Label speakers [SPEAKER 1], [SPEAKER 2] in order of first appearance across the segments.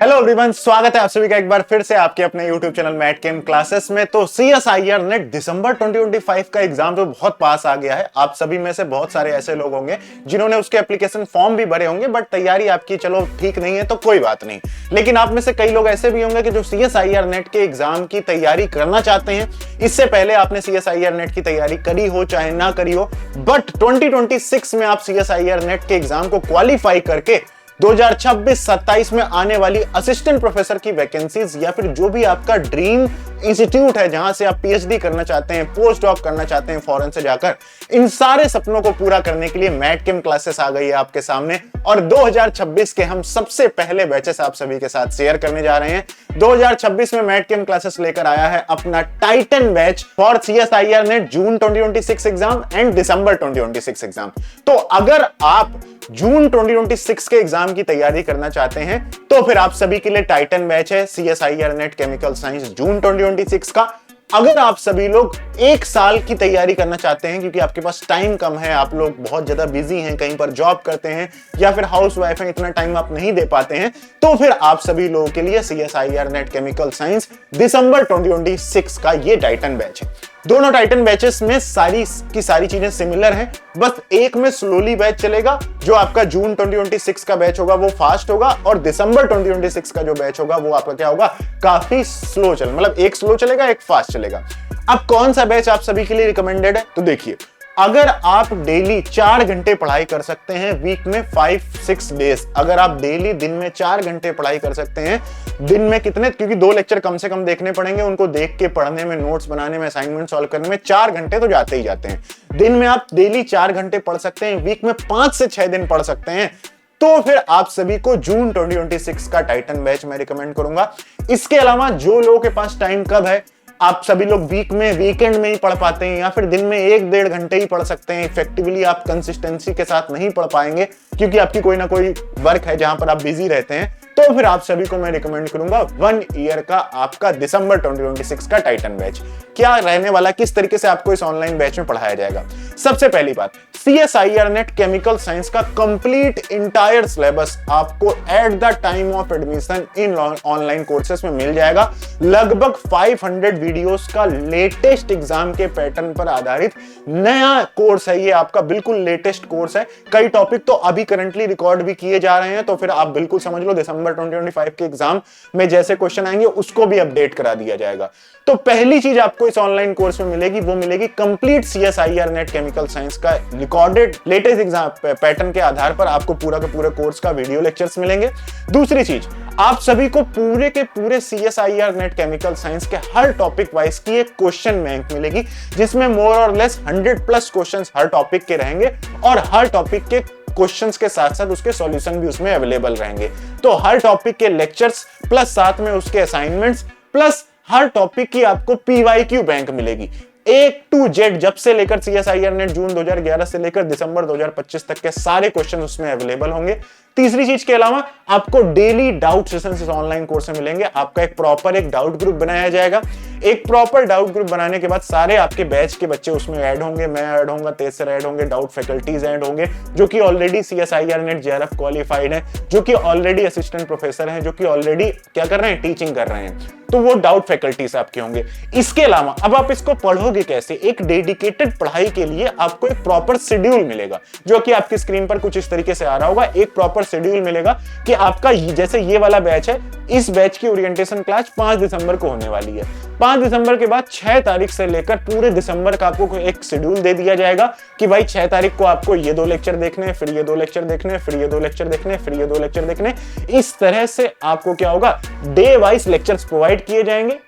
[SPEAKER 1] Hello everyone, स्वागत है आप सभी का एक बार फिर से आपके अपने YouTube चैनल मैट केम क्लासेस में। तो CSIR नेट दिसंबर 2025 का एग्जाम तो बहुत पास आ गया है। आप सभी में से बहुत सारे ऐसे लोग होंगे जिन्होंने उसके एप्लीकेशन फॉर्म भी भरे होंगे, बट तैयारी आपकी चलो ठीक नहीं है तो कोई बात नहीं। लेकिन आप में से कई लोग ऐसे भी होंगे कि जो CSIR नेट के एग्जाम की तैयारी करना चाहते हैं। इससे पहले आपने CSIR नेट की तैयारी करी हो चाहे ना करी हो, बट 2026 में आप CSIR नेट के एग्जाम को क्वालिफाई करके 2026-27 में आने वाली असिस्टेंट प्रोफेसर की वैकेंसीज या फिर जो भी आपका ड्रीम इंस्टीट्यूट है जहां से आप पीएचडी करना चाहते हैं, पोस्ट डॉक करना चाहते हैं फॉरेन से जाकर, इन सारे सपनों को पूरा करने के लिए मैट केम क्लासेस आ गई है आपके सामने। और 2026 के हम सबसे पहले बैचेस आप सभी के साथ शेयर करने जा रहे हैं। 2026 में मैट केम क्लासेस लेकर आया है अपना Titan batch for CSIR net June 2026 exam and December 2026 exam. तो अगर आप जून 2026 के एग्जाम की तैयारी करना चाहते हैं तो फिर आप सभी के लिए टाइटन बैच है CSIR नेट केमिकल साइंस जून 2026 का। अगर आप सभी लोग एक साल की तैयारी करना चाहते हैं क्योंकि आपके पास टाइम कम है, आप लोग बहुत ज्यादा बिजी हैं, कहीं पर जॉब करते हैं या फिर हाउस वाइफ हैं, इतना टाइम आप नहीं दे पाते हैं, तो फिर आप सभी लोगों के लिए CSIR नेट केमिकल साइंस दिसंबर 2026 का ये टाइटन बैच है। दोनों टाइटन बैचेस में सारी की सारी चीजें सिमिलर हैं, बस एक में स्लोली बैच चलेगा। जो आपका जून 2026 का बैच होगा वो फास्ट होगा और दिसंबर 2026 का जो बैच होगा वो आपका क्या होगा, काफी स्लो चल, मतलब एक स्लो चलेगा एक फास्ट चलेगा। अब कौन सा बैच आप सभी के लिए रिकमेंडेड है, तो देखिए, अगर आप डेली 4 घंटे पढ़ाई कर सकते हैं वीक में 5-6 डेज, अगर आप डेली दिन में 4 घंटे पढ़ाई कर सकते हैं, दिन में कितने, क्योंकि 2 लेक्चर कम से कम देखने पड़ेंगे, उनको देख के पढ़ने में, नोट्स बनाने में, असाइनमेंट सॉल्व करने में 4 घंटे तो जाते ही जाते हैं। दिन में आप डेली 4 घंटे पढ़ सकते हैं, वीक में 5 से 6 दिन पढ़ सकते हैं, तो फिर आप सभी को जून 2026 का टाइटन बैच मैं रिकमेंड करूंगा। इसके अलावा जो लोगों के पास टाइम कब है, आप सभी लोग वीक में, वीकेंड में ही पढ़ पाते हैं या फिर दिन में 1-1.5 घंटे ही पढ़ सकते हैं, इफेक्टिवली आप कंसिस्टेंसी के साथ नहीं पढ़ पाएंगे क्योंकि आपकी कोई ना कोई वर्क है जहां पर आप बिजी रहते हैं, तो फिर आप सभी को मैं रिकमेंड करूंगा 1 ईयर का आपका दिसंबर 2026 का टाइटन बैच। क्या रहने वाला, किस तरीके से आपको इस ऑनलाइन बैच में पढ़ाया जाएगा। सबसे पहली बात, CSIR नेट केमिकल साइंस का कंप्लीट इंटायर सिलेबस आपको at the time of admission in online courses में मिल जाएगा। लगभग 500 वीडियोस का लेटेस्ट एग्जाम के पैटर्न पर आधारित नया कोर्स है ये, आपका बिल्कुल लेटेस्ट कोर्स है। कई टॉपिक तो अभी करंटली रिकॉर्ड भी किए जा रहे हैं, तो फिर आप बिल्कुल समझ लो दिसंबर 2025 के एग्जाम में जैसे क्वेश्चन आएंगे उसको भी अपडेट करा दिया जाएगा। तो पहली चीज आपको इस ऑनलाइन कोर्स में मिलेगी, वो मिलेगी complete CSIR NET chemical science का रिकॉर्डेड लेटेस्ट एग्जाम पैटर्न के आधार पर आपको पूरा के पूरे कोर्स का वीडियो लेक्चर्स मिलेंगे। दूसरी चीज, आप सभी को पूरे के पूरे CSIR नेट केमिकल साइंस के हर टॉपिक वाइज की एक क्वेश्चन बैंक मिलेगी, जिसमें मोर और लेस 100+ क्वेश्चंस हर टॉपिक के रहेंगे और हर टॉपिक के क्वेश्चंस के साथ साथ उसके सॉल्यूशन भी उसमें अवेलेबल रहेंगे। तो हर टॉपिक के लेक्चर्स प्लस साथ में उसके असाइनमेंट्स प्लस हर टॉपिक की आपको PYQ बैंक मिलेगी। A to Z, जब से लेकर CSIR नेट जून 2011 से लेकर दिसंबर 2025 तक के सारे क्वेश्चन उसमें अवेलेबल होंगे। तीसरी चीज के अलावा आपको डेली डाउट सेशंस इस ऑनलाइन कोर्स में मिलेंगे। आपका एक प्रॉपर एक डाउट ग्रुप बनाया जाएगा। एक प्रॉपर डाउट ग्रुप बनाने के बाद सारे आपके बैच के बच्चे उसमें ऐड होंगे, मैं ऐड होऊंगा, तेज ऐड होंगे, डाउट फैकल्टीज ऐड होंगे जो कि already CSIR net JRF qualified है, जो कि ऑलरेडी असिस्टेंट प्रोफेसर हैं, जो कि ऑलरेडी क्या कर रहे हैं, टीचिंग कर रहे हैं, तो वो डाउट फैकल्टीज आपके होंगे। इसके अलावा अब आप इसको पढ़ोगे कैसे, एक डेडिकेटेड पढ़ाई के लिए आपको एक प्रॉपर शेड्यूल मिलेगा, जो कि आपकी स्क्रीन पर कुछ इस तरीके से आ रहा होगा। एक प्रॉपर शेड्यूल मिलेगा कि आपका जैसे ये वाला बैच है, इस बैच की ओरिएंटेशन क्लास 5 दिसंबर को होने वाली है। 5 दिसंबर के बाद 6 तारीख से लेकर पूरे दिसंबर का आपको एक शेड्यूल दे दिया जाएगा कि भाई 6 तारीख को आपको ये 2 लेक्चर देखने, फिर ये 2 लेक्चर देखने, फिर ये 2 लेक्चर देखने, फिर ये 2 लेक्चर देखने। इस तरह से आपको क्या होगा, डे वाइज लेक्चर्स प्रोवाइड किए जाएंगे।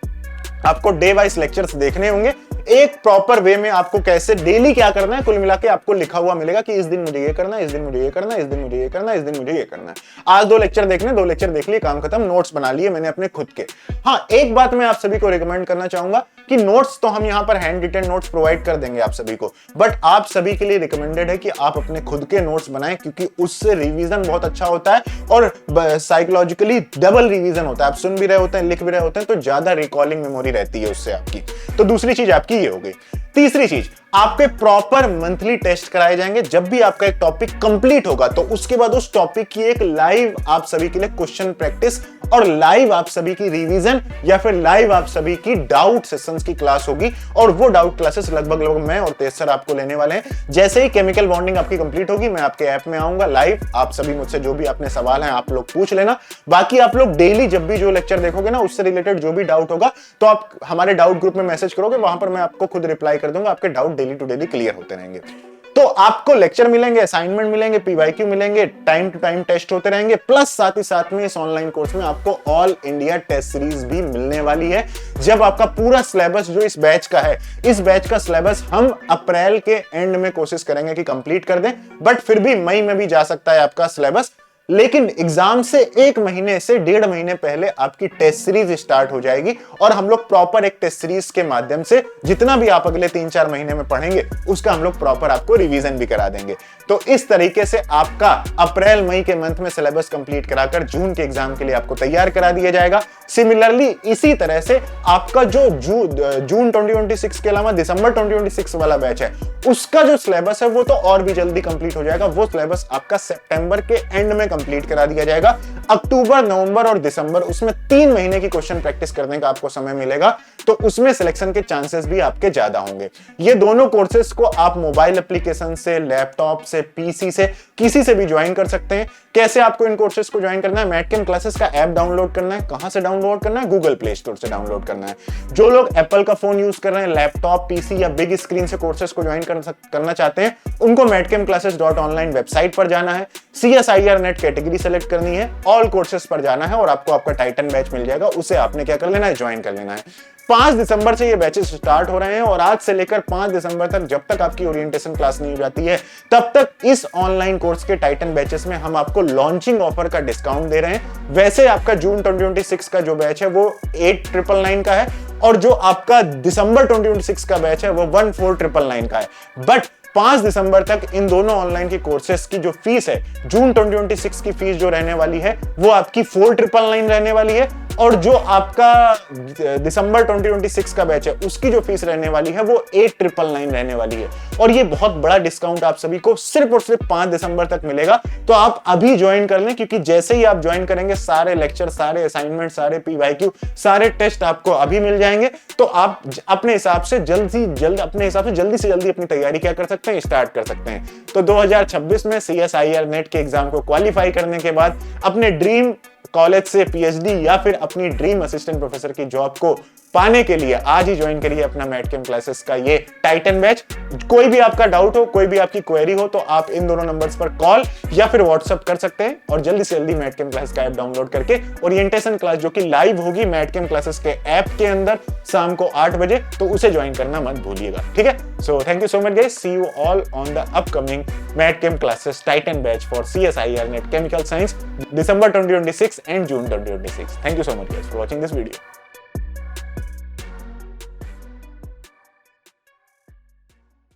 [SPEAKER 1] आपको डे वाइज लेक्चर्स देखने होंगे, एक प्रॉपर वे में आपको कैसे डेली क्या करना है, कुल मिला के आपको लिखा हुआ मिलेगा कि इस दिन मुझे ये करना है, इस दिन मुझे ये करना है, इस दिन मुझे ये करना है, इस दिन मुझे ये करना है। आज 2 लेक्चर देखने, 2 लेक्चर देख लिए, काम खत्म, नोट्स बना लिए मैंने अपने खुद के। हाँ, एक बात मैं आप सभी को रिकमेंड करना चाहूंगा कि नोट्स तो हम यहाँ पर हैंड रिटन नोट्स प्रोवाइड कर देंगे आप सभी को, बट आप सभी के लिए रिकमेंडेड है कि आप अपने खुद के नोट्स बनाएं, क्योंकि उससे रिवीजन बहुत अच्छा होता है और साइकोलॉजिकली डबल रिवीजन होता है। आप सुन भी रहे होते हैं, लिख भी रहे होते हैं, तो ज्यादा रिकॉलिंग मेमोरी रहती है उससे आपकी। तो दूसरी चीज आपकी ये हो गई। तीसरी चीज, आपके प्रॉपर मंथली टेस्ट कराए जाएंगे। जब भी आपका एक टॉपिक कंप्लीट होगा तो उसके बाद उस टॉपिक की एक लाइव आप सभी के लिए क्वेश्चन प्रैक्टिस और लाइव आप सभी की रिवीजन या फिर लाइव आप सभी की डाउट सेशंस की क्लास होगी। और वो डाउट क्लासेस लगभग मैं और तेज सर आपको लेने वाले हैं। जैसे ही केमिकल बॉन्डिंग आपकी कंप्लीट होगी, मैं आपके ऐप में आऊंगा लाइव। आप सभी मुझसे जो भी अपने सवाल हैं आप लोग पूछ लेना। बाकी आप लोग डेली जब भी जो लेक्चर देखोगे ना, उससे रिलेटेड जो भी डाउट होगा तो आप हमारे डाउट ग्रुप में मैसेज करोगे, वहां पर मैं आपको खुद रिप्लाई कर दूंगा। आपके doubt daily to daily clear होते रहेंगे। तो आपको लेक्चर मिलेंगे, असाइनमेंट मिलेंगे, पीवाईक्यू मिलेंगे, टाइम टू टाइम टेस्ट होते रहेंगे। प्लस साथ ही साथ में इस ऑनलाइन कोर्स में आपको ऑल इंडिया टेस्ट सीरीज भी मिलने वाली है। जब आपका पूरा सिलेबस जो इस बैच का है, इस बैच का सिलेबस हम अप्रैल के एंड में कोशिश करेंगे कि कंप्लीट कर दें, बट फिर भी मई में भी जा सकता है आपका सिलेबस। लेकिन एग्जाम से 1 महीने से 1.5 महीने पहले आपकी टेस्ट सीरीज स्टार्ट हो जाएगी और हम लोग प्रॉपर एक टेस्ट सीरीज के माध्यम से जितना भी आप अगले 3-4 महीने में पढ़ेंगे उसका हम लोग प्रॉपर आपको रिवीजन भी करा देंगे। तो इस तरीके से आपका अप्रैल मई के मंथ में सिलेबस कंप्लीट कराकर जून के एग्जाम के लिए आपको तैयार करा दिया जाएगा। सिमिलरली इसी तरह से आपका जो जून 2026 के अलावा दिसंबर 2026 वाला बैच है, उसका जो सिलेबस है वो तो और भी जल्दी कंप्लीट हो जाएगा। वो सिलेबस आपका सितंबर के एंड में कंप्लीट करा दिया जाएगा। अक्टूबर, नवंबर और दिसंबर, उसमें 3 महीने की क्वेश्चन प्रैक्टिस करने का आपको समय मिलेगा। तो उसमें सिलेक्शन के चांसेस भी आपके ज्यादा होंगे। ये दोनों कोर्सेज को आप मोबाइल एप्लीकेशन से, लैपटॉप से, पीसी से, किसी से भी ज्वाइन कर सकते हैं। कैसे आपको इन कोर्सेज को ज्वाइन करना है? मैटकेम क्लासेस का ऐप डाउनलोड करना है। कहां से डाउनलोड करना है? गूगल प्ले स्टोर से डाउनलोड करना है। जो लोग एप्पल का फोन यूज कर रहे हैं, लैपटॉप, पीसी या बिग स्क्रीन से कोर्सेज को ज्वाइन करना चाहते हैं, उनको madcamclasses.online वेबसाइट पर जाना है, CSIR नेट कैटेगरी सेलेक्ट करनी है, ऑल कोर्सेज पर जाना है और आपको आपका टाइटन बैच मिल जाएगा। उसे आपने क्या कर लेना है? ज्वाइन कर लेना है। 5 दिसंबर से ये बैचेस स्टार्ट हो रहे हैं और आज से लेकर 5 दिसंबर तक, जब तक आपकी ओरिएंटेशन क्लास नहीं हो जाती है, तब तक इस ऑनलाइन कोर्स के टाइटन बैचेस में हम आपको लॉन्चिंग ऑफर का डिस्काउंट दे रहे हैं। वैसे आपका जून 2026 का जो बैच है वो 8,999 का है और जो आपका दिसंबर 2026 का बैच है वो 14,999 का है। बट 5 दिसंबर तक इन दोनों ऑनलाइन की कोर्सेस की जो फीस है, जून 2026 की फीस जो रहने वाली है वो आपकी 4,999 रहने वाली है और जो आपका दिसंबर 2026 का बैच है उसकी जो फीस रहने वाली है वो 8,999 रहने वाली है। और ये बहुत बड़ा डिस्काउंट आप सभी को सिर्फ और सिर्फ 5 दिसंबर तक मिलेगा। तो आप अभी ज्वाइन कर लें, क्योंकि जैसे ही आप ज्वाइन करेंगे सारे लेक्चर, सारे असाइनमेंट, सारे पीवाईक्यू, सारे टेस्ट आपको अभी मिल जाएंगे। तो आप अपने हिसाब से जल्दी से जल्दी अपनी तैयारी क्या कर सकते हैं? स्टार्ट कर सकते हैं। तो 2026 में CSIR नेट के एग्जाम को क्वालिफाई करने के बाद अपने ड्रीम कॉलेज से PhD या फिर अपनी ड्रीम असिस्टेंट प्रोफेसर की जॉब को पाने के लिए आज ही ज्वाइन करिए अपना मैटकेम क्लासेस का ये टाइटन बैच। कोई भी आपका डाउट हो, कोई भी आपकी क्वेरी हो, तो आप इन दोनों नंबर्स पर कॉल या फिर व्हाट्सएप कर सकते हैं और जल्दी से जल्दी मैटकेम क्लासेस का ऐप डाउनलोड करके ओरिएंटेशन क्लास जो कि लाइव होगी मैटकेम क्लासेस के ऐप के अंदर शाम को 8 बजे, तो उसे ज्वाइन करना मत भूलिएगा। ठीक है? So thank you so much guys, see you all on the upcoming Matchem classes Titan batch for CSIR NET chemical science December 2026 and June 2026. Thank you so much guys for watching this video.